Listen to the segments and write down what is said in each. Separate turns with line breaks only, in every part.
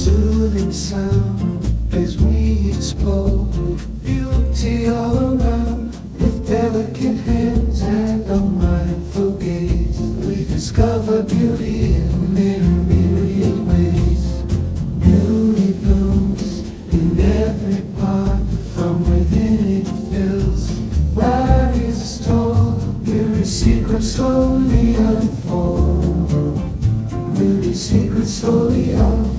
soothing sound as we explore beauty all around. With delicate hands and a mindful gaze, we discover beauty in myriad ways. Beauty blooms in every part, from within it fills valleys tall. Beauty secrets slowly unfold. Beauty secrets slowly unfold.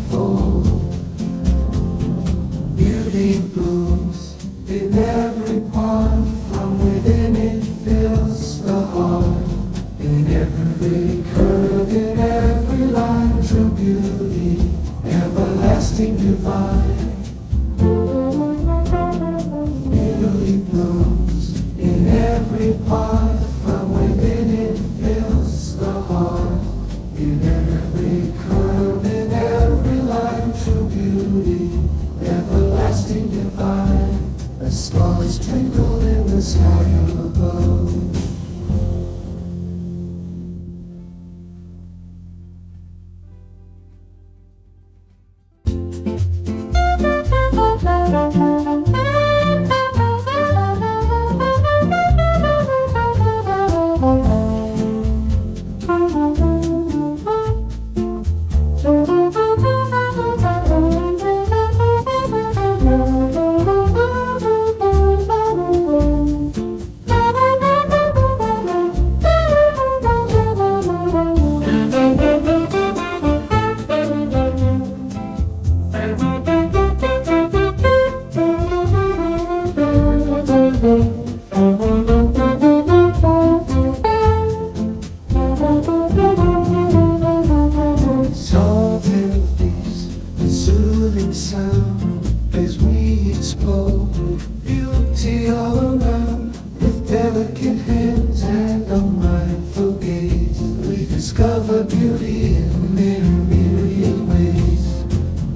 Beauty blooms in every part, from within it fills the heart. In every curve, in every line, true beauty, everlasting divine. Beauty blooms in every part, from within it fills the heart. In every curve, in every line, true beauty, everlasting divine. A stars twinkle in the sky above. Soothing sound as we explore beauty all around. With delicate hands and a mindful gaze, we discover beauty in myriad ways.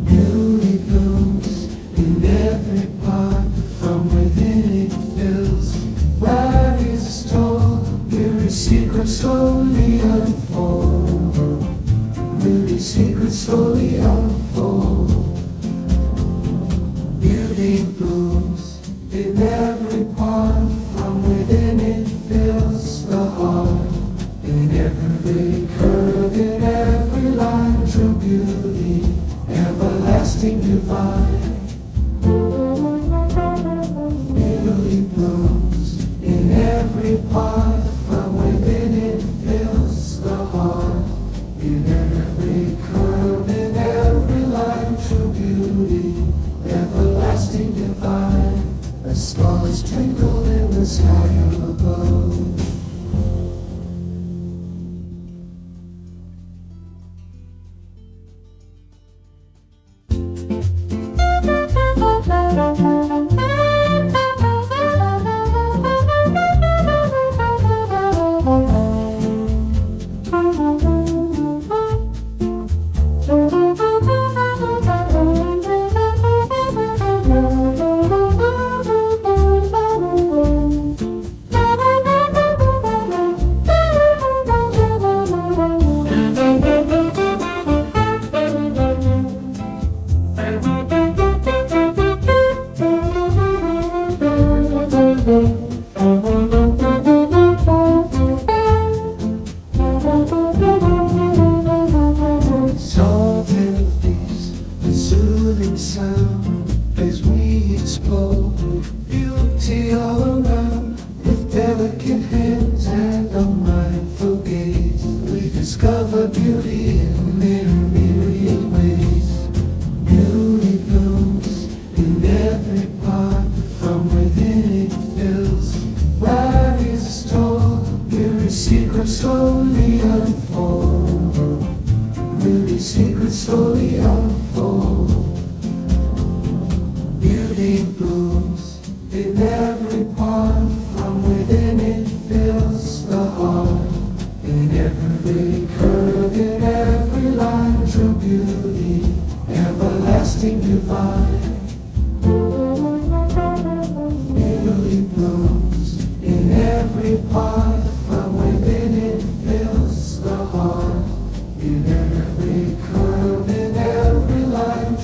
Beauty blooms in every part, from within it fills valleys tall. Beauty secrets slowly unfold. Beauty secrets slowly unfold. Beauty blooms in every part, from within it fills the heart. In every curve, in every line, true beauty, everlasting divine. Beauty blooms in every part, from within it fills the heart. In every curve, in every line, true beauty, everlasting divine. The stars twinkle in the sky above. Soothing sound as we explore beauty all around. With delicate hands and a mindful gaze, we discover beauty in myriad ways. Beauty blooms in every part, from within it fills valleys tall. Beauty secrets slowly unfold. Beauty secrets slowly unfold. Beauty blooms in every part, from within it fills the heart. In every curve, in every line, true beauty, everlasting divine. Beauty blooms in every part, from within it fills the heart. In every curve, in every line,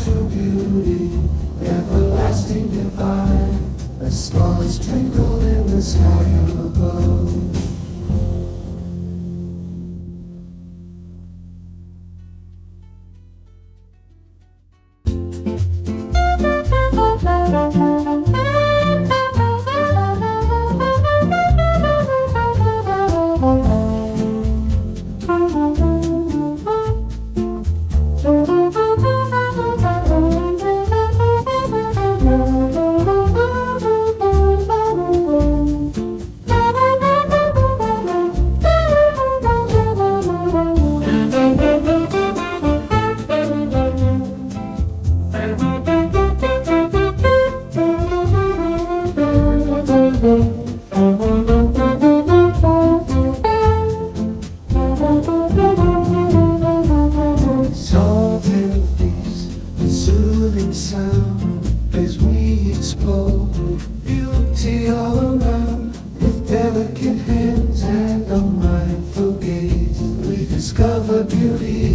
soothing sound as we explore beauty all around. With delicate hands and a mindful gaze, we discover beauty